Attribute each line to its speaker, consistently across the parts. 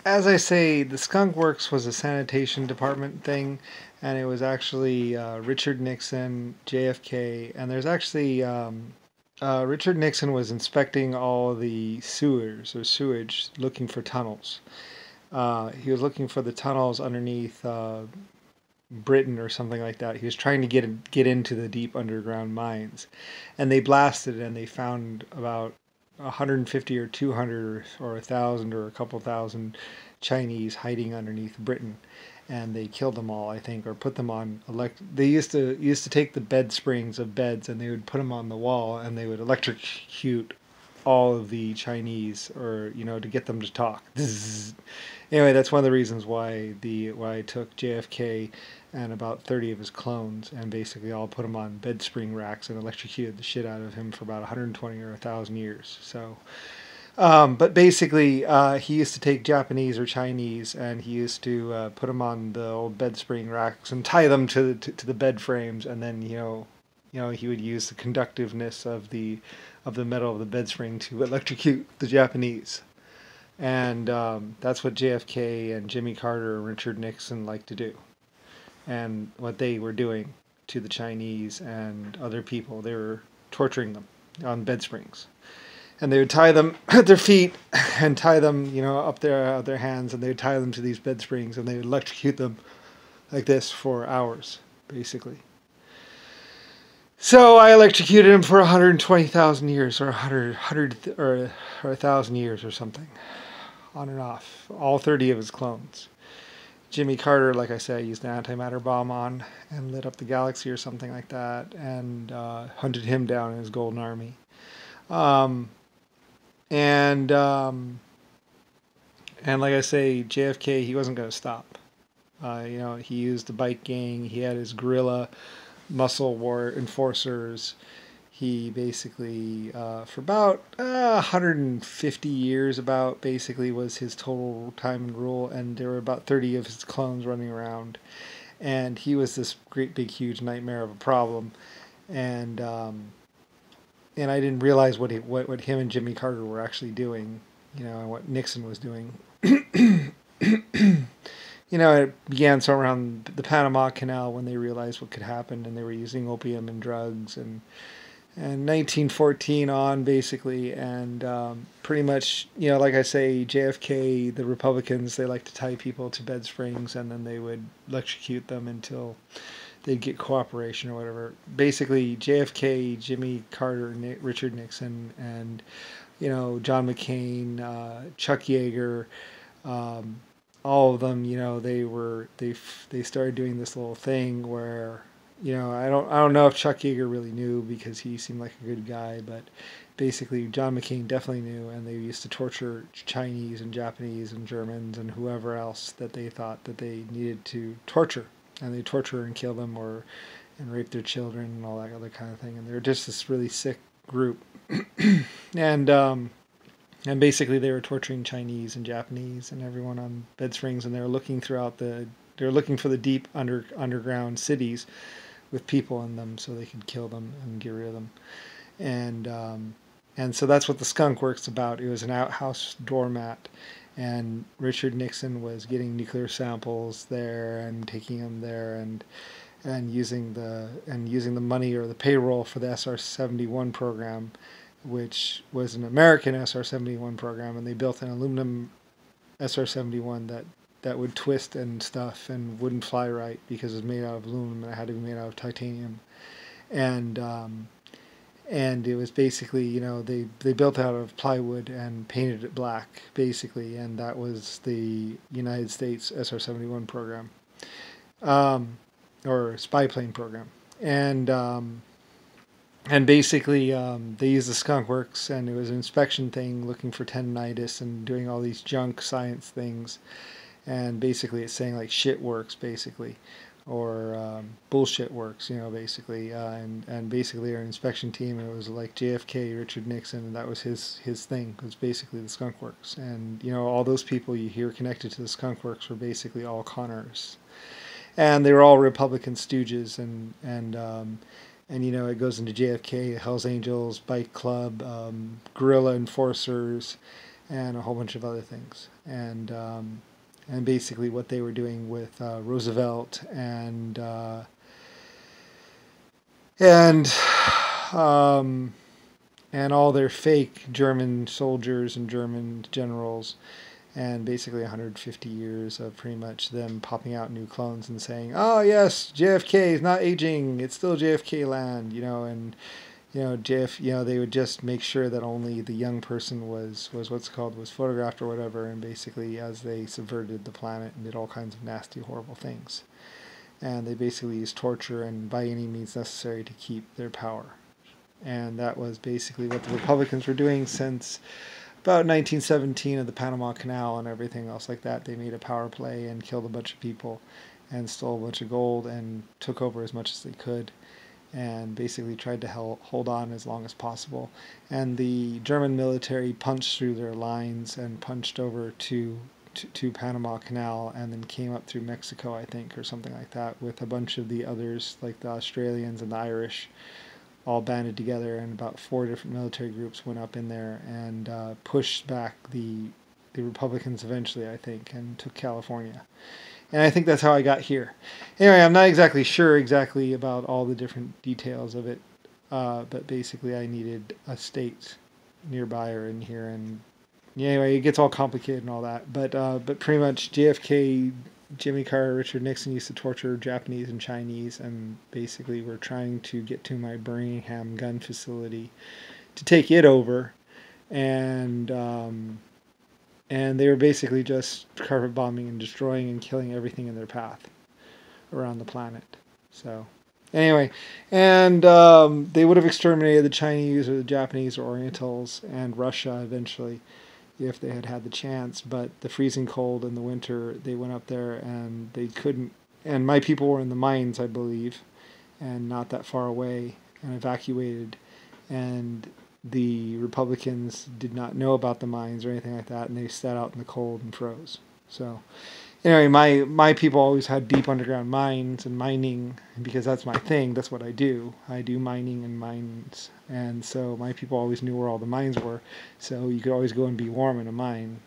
Speaker 1: as I say, the Skunk Works was a sanitation department thing, and it was actually Richard Nixon, JFK, and there's actually Richard Nixon was inspecting all the sewers or sewage, looking for tunnels. He was looking for the tunnels underneath Britain or something like that. He was trying to get into the deep underground mines, and they blasted and they found about 150 or 200 or 1,000 or a couple thousand Chinese hiding underneath Britain, and they killed them all, I think, or put them on They used to take the bed springs of beds and they would put them on the wall and they would electrocute all of the Chinese, or to get them to talk. Anyway, that's one of the reasons why I took JFK and about 30 of his clones and basically all put him on bed spring racks and electrocuted the shit out of him for about 120 or 1,000 years. So, but basically, he used to take Japanese or Chinese, and he used to put them on the old bed spring racks and tie them to the bed frames, and then he would use the conductiveness of the metal of the bed spring to electrocute the Japanese, and that's what JFK and Jimmy Carter and Richard Nixon liked to do, and what they were doing to the Chinese and other people. They were torturing them on bed springs, and they would tie them at their feet and tie them, up their hands, and they would tie them to these bed springs, and they would electrocute them like this for hours, basically. So I electrocuted him for 120,000 years, or 100 or 1,000 years, or something, on and off. All 30 of his clones. Jimmy Carter, like I said, used an antimatter bomb on and lit up the galaxy or something like that, and hunted him down in his golden army. Um, and and like I say, JFK, he wasn't going to stop. He used the bike gang. He had his guerrilla muscle war enforcers. He basically, for about 150 years, about basically was his total time and rule, and there were about 30 of his clones running around, and he was this great big huge nightmare of a problem, and and I didn't realize what him and Jimmy Carter were actually doing, and what Nixon was doing. It began so around the Panama Canal when they realized what could happen, and they were using opium and drugs, and 1914 on, basically, and pretty much, like I say, JFK, the Republicans, they like to tie people to bed springs, and then they would electrocute them until they'd get cooperation or whatever. Basically, JFK, Jimmy Carter, Richard Nixon, and John McCain, Chuck Yeager, um, all of them, they started doing this little thing where, I don't know if Chuck Yeager really knew, because he seemed like a good guy, but basically John McCain definitely knew, and they used to torture Chinese and Japanese and Germans and whoever else that they thought that they needed to torture, and they torture and kill them, and rape their children and all that other kind of thing, and they're just this really sick group. and and basically they were torturing Chinese and Japanese and everyone on bed springs, and they were looking for the deep underground cities with people in them so they could kill them and get rid of them. And so that's what the Skunk Works about. It was an outhouse doormat, and Richard Nixon was getting nuclear samples there and taking them there, and using the money or the payroll for the SR-71 program, which was an American SR-71 program, and they built an aluminum SR-71 that would twist and stuff and wouldn't fly right because it was made out of aluminum and it had to be made out of titanium. And it was basically, they built out of plywood and painted it black, basically, and that was the United States SR-71 program, or spy plane program. And basically, they used the Skunk Works, and it was an inspection thing, looking for tendinitis and doing all these junk science things. And basically, it's saying like shit works, basically, or bullshit works, basically. And basically, our inspection team, it was like JFK, Richard Nixon, and that was his thing. It was basically the Skunk Works, and all those people you hear connected to the Skunk Works were basically all con artists, and they were all Republican stooges, and it goes into JFK, Hell's Angels, Bike Club, guerrilla enforcers, and a whole bunch of other things. And basically what they were doing with Roosevelt and um, and all their fake German soldiers and German generals, and basically 150 years of pretty much them popping out new clones and saying, "Oh yes, JFK is not aging; it's still JFK land," and they would just make sure that only the young person was was photographed or whatever, and basically as they subverted the planet and did all kinds of nasty, horrible things, and they basically used torture and by any means necessary to keep their power, and that was basically what the Republicans were doing since about 1917 of the Panama Canal and everything else like that. They made a power play and killed a bunch of people and stole a bunch of gold and took over as much as they could, and basically tried to hold on as long as possible. And the German military punched through their lines and punched over to Panama Canal, and then came up through Mexico, I think, or something like that, with a bunch of the others, like the Australians and the Irish, all banded together, and about 4 different military groups went up in there and pushed back the Republicans eventually, I think, and took California. And I think that's how I got here. Anyway, I'm not exactly sure about all the different details of it, but basically I needed a state nearby or in here, and anyway, it gets all complicated and all that. But pretty much JFK, Jimmy Carter, Richard Nixon used to torture Japanese and Chinese, and basically were trying to get to my Birmingham gun facility to take it over, and they were basically just carpet bombing and destroying and killing everything in their path around the planet. So anyway, and they would have exterminated the Chinese or the Japanese or Orientals and Russia eventually if they had had the chance, but the freezing cold in the winter, they went up there and they couldn't, and my people were in the mines, I believe, and not that far away, and evacuated, and the Republicans did not know about the mines or anything like that, and they sat out in the cold and froze. So anyway, my people always had deep underground mines and mining, because that's my thing. That's what I do. I do mining and mines, and so my people always knew where all the mines were. So you could always go and be warm in a mine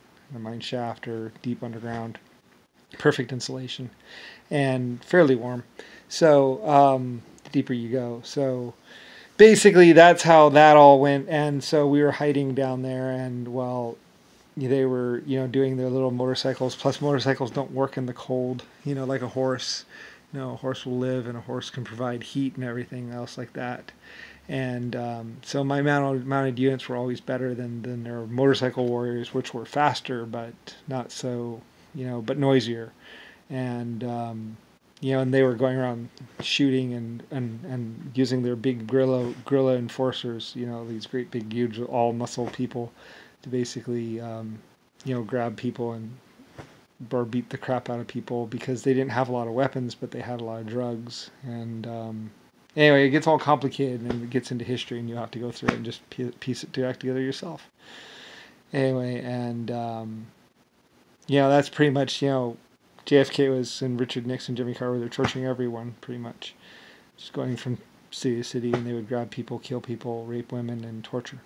Speaker 1: shaft or deep underground. Perfect insulation and fairly warm. So the deeper you go. So basically, that's how that all went. And so we were hiding down there, and well, they were, doing their little motorcycles. Plus, motorcycles don't work in the cold, like a horse. A horse will live, and a horse can provide heat and everything else like that. And so my mounted units were always better than their motorcycle warriors, which were faster, but not so, but noisier. And and they were going around shooting and using their big guerrilla enforcers, these great big huge all muscle people, to basically grab people and or beat the crap out of people, because they didn't have a lot of weapons, but they had a lot of drugs. And anyway, it gets all complicated, and it gets into history, and you have to go through it and just piece it back together yourself. Anyway, and that's pretty much, JFK was, and Richard Nixon, Jimmy Carter, they're torturing everyone, pretty much. Just going from city to city, and they would grab people, kill people, rape women, and torture.